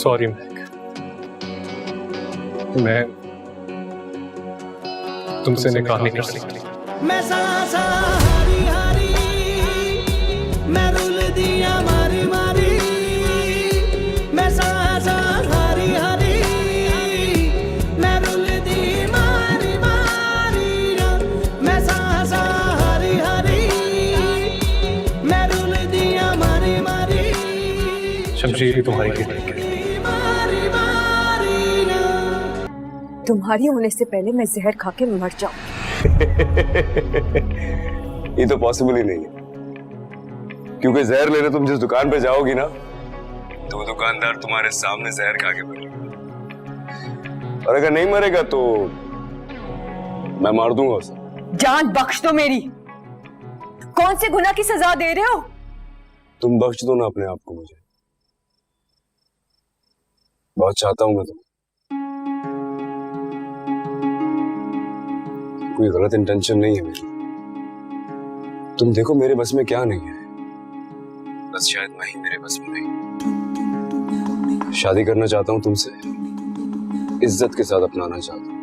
Sorry महक, मैं तुमसे निकाह नहीं कर सकती। मैं सांसा हारी हारी, मैं रुल दिया मारी मारी, मैं सांसा हारी हारी, मैं रुल दी मारी मारी, मैं सांसा हारी हारी, मैं रुल दिया मारी मारी। शमशीर तुम्हारी गिरी तुम्हारी होने से पहले मैं जहर खा के मर जाऊं। ये तो पॉसिबल ही नहीं है, क्योंकि जहर लेने तुम जिस दुकान पे जाओगी ना, तो वो दुकानदार तुम्हारे सामने जहर खा के मरेगा, और अगर नहीं मरेगा तो मैं मार दूंगा उसे। जान बख्श दो मेरी, कौन से गुनाह की सजा दे रहे हो? तुम बख्श दो ना अपने आप को मुझे, बहुत चाहता हूं मैं तुम्हें। कोई गलत इंटेंशन नहीं है मेरी, तुम देखो मेरे बस में क्या नहीं है, बस शायद मैं ही मेरे बस में नहीं। शादी करना चाहता हूं तुमसे, इज्जत के साथ अपनाना चाहता हूं,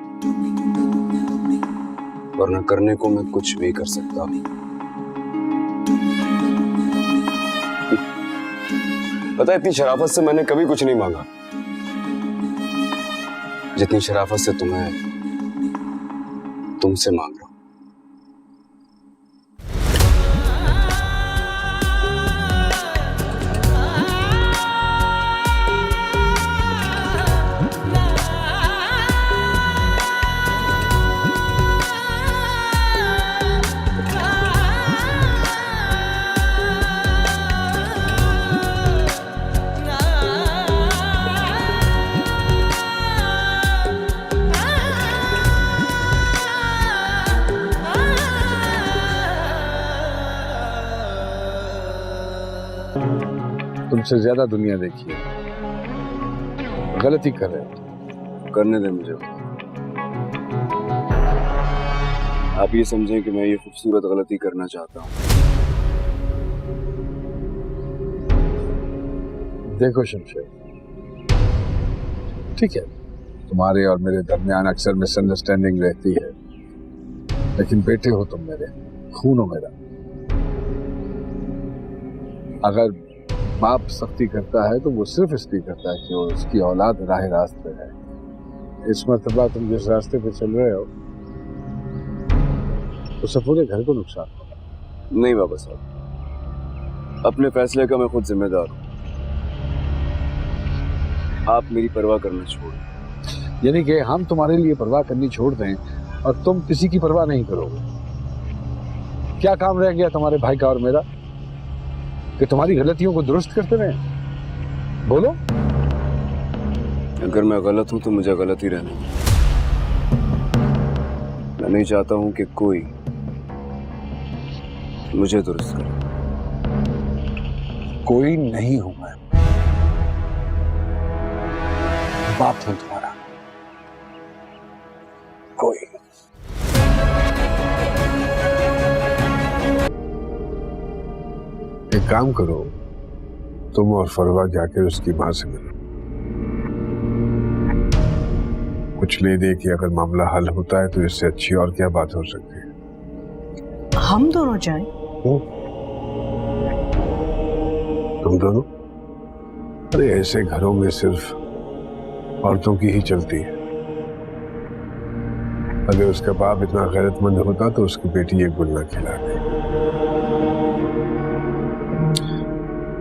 वरना करने को मैं कुछ भी कर सकता हूं। पता है, इतनी शराफत से मैंने कभी कुछ नहीं मांगा जितनी शराफत से तुमसे मांग रहा हूं। तुमसे ज्यादा दुनिया देखी है, गलती कर रहे हो। करने दे मुझे। आप ये समझें कि मैं ये खूबसूरत गलती करना चाहता हूँ। देखो शमशेर, ठीक है, तुम्हारे और मेरे दरमियान अक्सर मिसअंडरस्टैंडिंग रहती है, लेकिन बेटे हो तुम मेरे, खून हो मेरा। अगर बाप सख्ती करता है तो वो सिर्फ इसलिए करता है कि वो उसकी औलाद राह रास्त पे है। इस मर्तबा तुम जिस रास्ते पे चल रहे हो उससे पूरे घर को नुकसान होगा। नहीं बाबा साहब, अपने फैसले का मैं खुद जिम्मेदार हूँ। आप मेरी परवाह करना छोड़, यानी कि हम तुम्हारे लिए परवाह करनी छोड़ दें और तुम किसी की परवाह नहीं करोगे। क्या काम रह गया तुम्हारे भाई का और मेरा कि तुम्हारी गलतियों को दुरुस्त करते रहे? बोलो। अगर मैं गलत हूं तो मुझे गलत ही रहने दो। मैं नहीं चाहता हूं कि कोई मुझे दुरुस्त करे। कोई नहीं हूं मैं, बाप हूं तुम्हारा। कोई एक काम करो, तुम और फरवा जाकर उसकी मां से मिलो, कुछ ले दे कि अगर मामला हल होता है तो इससे अच्छी और क्या बात हो सकती है। हम दोनों जाएं? तुम दोनों? अरे ऐसे घरों में सिर्फ औरतों की ही चलती है। अगर उसका बाप इतना गैरतमंद होता तो उसकी बेटी ये गुल ना खिलाती।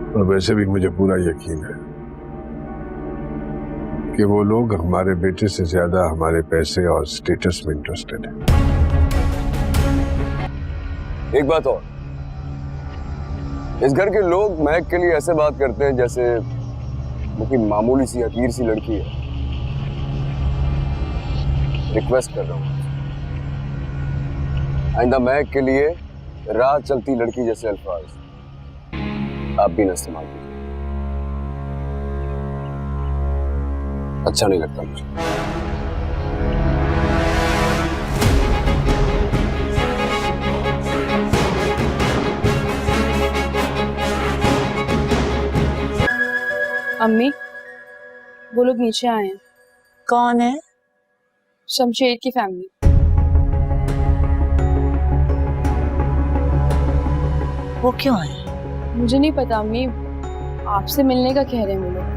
और वैसे भी मुझे पूरा यकीन है कि वो लोग हमारे बेटे से ज्यादा हमारे पैसे और स्टेटस में इंटरेस्टेड है। एक बात और, इस घर के लोग महक के लिए ऐसे बात करते हैं जैसे वो कोई मामूली सी हकीर सी लड़की है। रिक्वेस्ट कर रहा हूं, आइंदा महक के लिए राह चलती लड़की जैसे अल्फाज आप भी न इस्तेमाल कीजिए, अच्छा नहीं लगता मुझे। अम्मी, वो लोग नीचे आए हैं। कौन है? शमशेर की फैमिली। वो क्यों है? मुझे नहीं पता अम्मी, आपसे मिलने का कह रहे हैं वो लोग।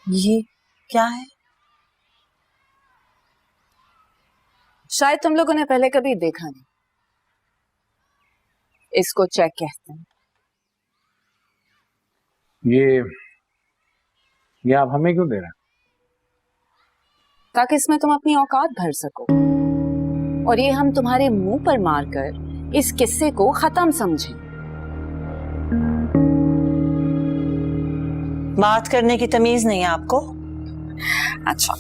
ये क्या है? शायद तुम लोगों ने पहले कभी देखा नहीं। इसको चेक कहते हैं। ये आप हमें क्यों दे रहे हैं? ताकि इसमें तुम अपनी औकात भर सको और ये हम तुम्हारे मुंह पर मारकर इस किस्से को खत्म समझें। बात करने की तमीज नहीं है आपको? अच्छा,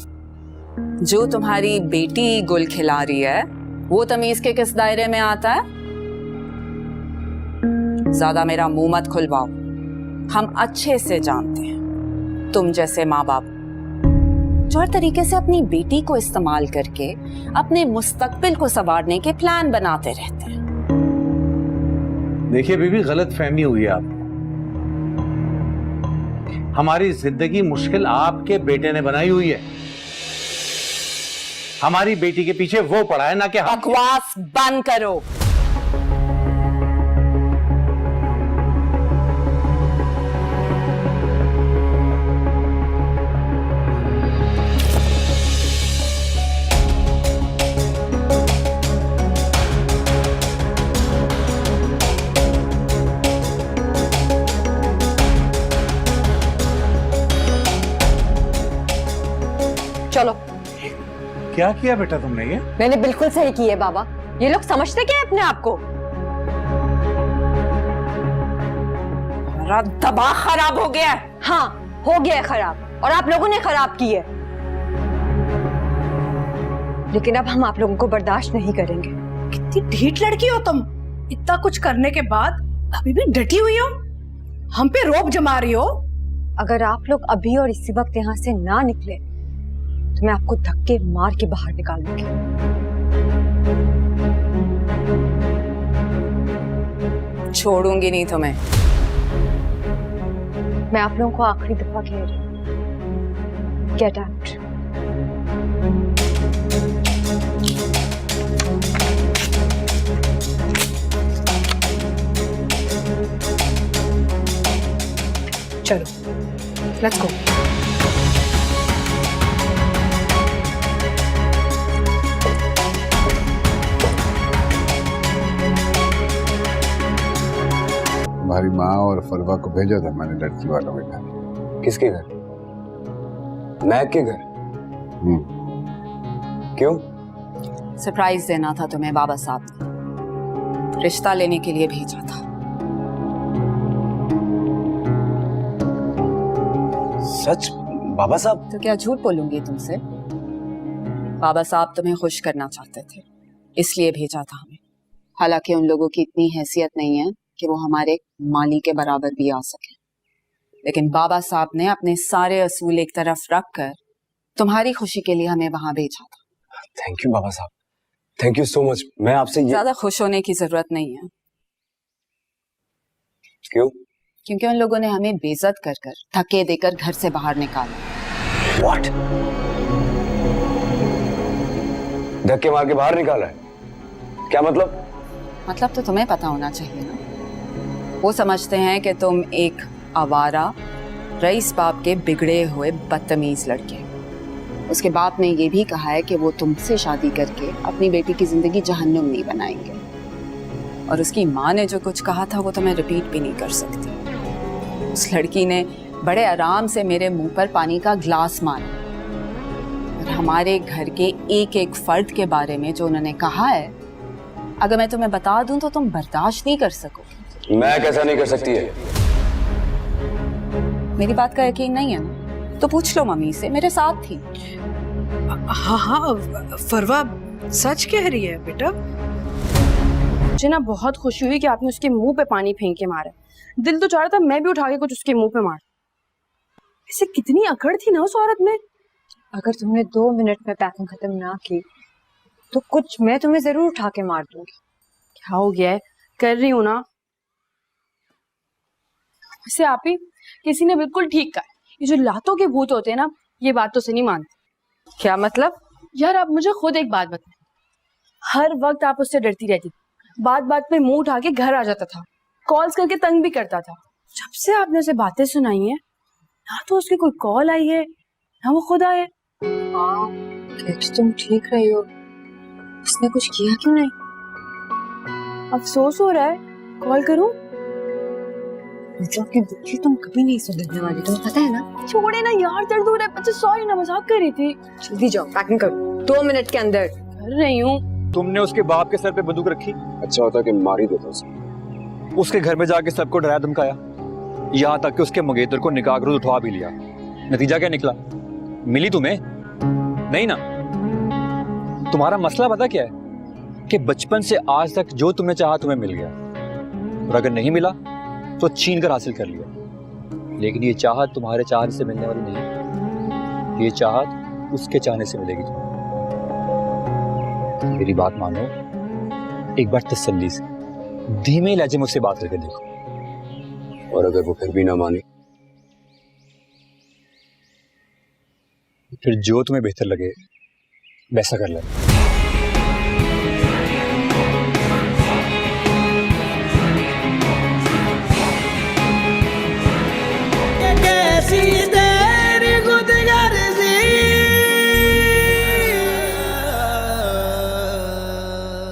जो तुम्हारी बेटी गुल खिला रही है वो तमीज के किस दायरे में आता है? ज्यादा मेरा मुंह मत खुलवाओ। हम अच्छे से जानते हैं तुम जैसे माँ बाप जो हर तरीके से अपनी बेटी को इस्तेमाल करके अपने मुस्तकबिल को संवारने के प्लान बनाते रहते हैं। देखिए बीबी, गलत फहमी हुई है आपको। हमारी जिंदगी मुश्किल आपके बेटे ने बनाई हुई है। हमारी बेटी के पीछे वो पड़ा है, ना कि हम। बकवास बंद करो। चलो। क्या किया बेटा तुमने ये? मैंने बिल्कुल सही की है बाबा। ये लोग समझते क्या है अपने आप को? मेरा दिमाग खराब हो गया है। हाँ, हो गया है खराब और आप लोगों ने खराब की है। लेकिन अब हम आप लोगों को बर्दाश्त नहीं करेंगे। कितनी ढीठ लड़की हो तुम। इतना कुछ करने के बाद अभी भी डटी हुई हो, हम पे रोब जमा रही हो। अगर आप लोग अभी और इसी वक्त यहाँ से ना निकले तो मैं आपको धक्के मार के बाहर निकाल दूंगी। छोड़ूंगी नहीं तुम्हें। मैं आप लोगों को आखिरी दफा कह रही हूँ, गेट आउट। चलो, लेट्स गो। तुम्हारी माँ और फरवा को भेजा था मैंने लड़की वालों के घर। किसके घर? महक के घर? क्यों? सरप्राइज देना था तुम्हें बाबा साहब ने। रिश्ता लेने के लिए भेजा था। सच? बाबा साहब? तो क्या झूठ बोलूंगी तुमसे? बाबा साहब तुम्हें खुश करना चाहते थे, इसलिए भेजा था हमें। हालांकि उन लोगों की इतनी हैसियत नहीं है कि वो हमारे माली के बराबर भी आ सके, लेकिन बाबा साहब ने अपने सारे असूल एक तरफ रखकर तुम्हारी खुशी के लिए हमें वहां भेजा था। थैंक यू बाबा साहब, थैंक यू सो मच। मैं आपसे ज्यादा खुश होने की जरूरत नहीं है। क्यों? क्योंकि उन लोगों ने हमें बेइज्जत कर कर धक्के देकर घर से बाहर निकाला। What? धक्के मार के बाहर निकाला है? क्या मतलब? मतलब तो तुम्हें पता होना चाहिए ना। वो समझते हैं कि तुम एक आवारा रईस बाप के बिगड़े हुए बदतमीज लड़के। उसके बाप ने ये भी कहा है कि वो तुमसे शादी करके अपनी बेटी की जिंदगी जहन्नुम नहीं बनाएंगे। और उसकी माँ ने जो कुछ कहा था वो तो मैं रिपीट भी नहीं कर सकती। उस लड़की ने बड़े आराम से मेरे मुंह पर पानी का ग्लास मारा और हमारे घर के एक एक फर्द के बारे में जो उन्होंने कहा है, अगर मैं तुम्हें बता दूं तो तुम बर्दाश्त नहीं कर सकोगे। मैं कैसा नहीं कर सकती है? मेरी बात का यकीन नहीं है ना? तो पूछ लो मम्मी से, मेरे साथ थी। हाँ हाँ, फरवा सच कह रही है बेटा। मुझे ना बहुत खुशी हुई कि आपने उसके मुंह पे पानी फेंक के मारा। दिल तो चाह रहा था मैं भी उठा के कुछ उसके मुंह पे मार। ऐसे कितनी अकड़ थी ना उस औरत में। अगर तुमने 2 मिनट में पैकिंग खत्म ना की तो कुछ मैं तुम्हें जरूर उठा के मार दूंगी। क्या हो गया है, कर रही हूँ ना। वैसे आप ही किसी ने बिल्कुल ठीक कहा, ये जो लातों के भूत होते हैं ना, ये बात तो से नहीं मानते। क्या मतलब? यार आप मुझे खुद एक बात बताएं, हर वक्त आप उससे डरती रहती, बात बात पे मुंह उठा के घर आ जाता था, कॉल्स करके तंग भी करता था। जब से आपने उसे बातें सुनाई हैं, ना तो उसकी कोई कॉल आई है ना वो खुद आए। तुम ठीक रही हो? उसने कुछ किया क्यों नहीं? अफसोस हो रहा है, कॉल करूं? मतलब कि दुखी तुम कभी नहीं सुधरने वाली, तुम्हें पता है ना। छोड़े ना यार, दर्द हो रहा है। अच्छा सॉरी ना, मजाक कर रही थी। जल्दी जाओ, पैकिंग करो 2 मिनट के अंदर। कर रही हूँ। तुमने उसके बाप के सर पे बंदूक रखी, अच्छा होता कि मार ही देता उसे। उसके घर में जाके सबको डराया धमकाया, यहाँ तक कि उसके मंगेतर को निकाह के रोज उठवा भी लिया। नतीजा क्या निकला? मिली तुम्हें? नहीं ना। तुम्हारा मसला पता क्या है कि बचपन से आज तक जो तुमने चाहा तुम्हें मिल गया, और अगर नहीं मिला तो छीन कर हासिल कर लिया। लेकिन ये चाहत तुम्हारे चाहने से मिलने वाली नहीं, ये चाहत उसके चाहने से मिलेगी तुम्हें। मेरी बात मानो, एक बार तसल्ली से धीमे लहजे मुझसे बात करके देखो। और अगर वो फिर भी ना माने? फिर जो तुम्हें बेहतर लगे वैसा कर लेना।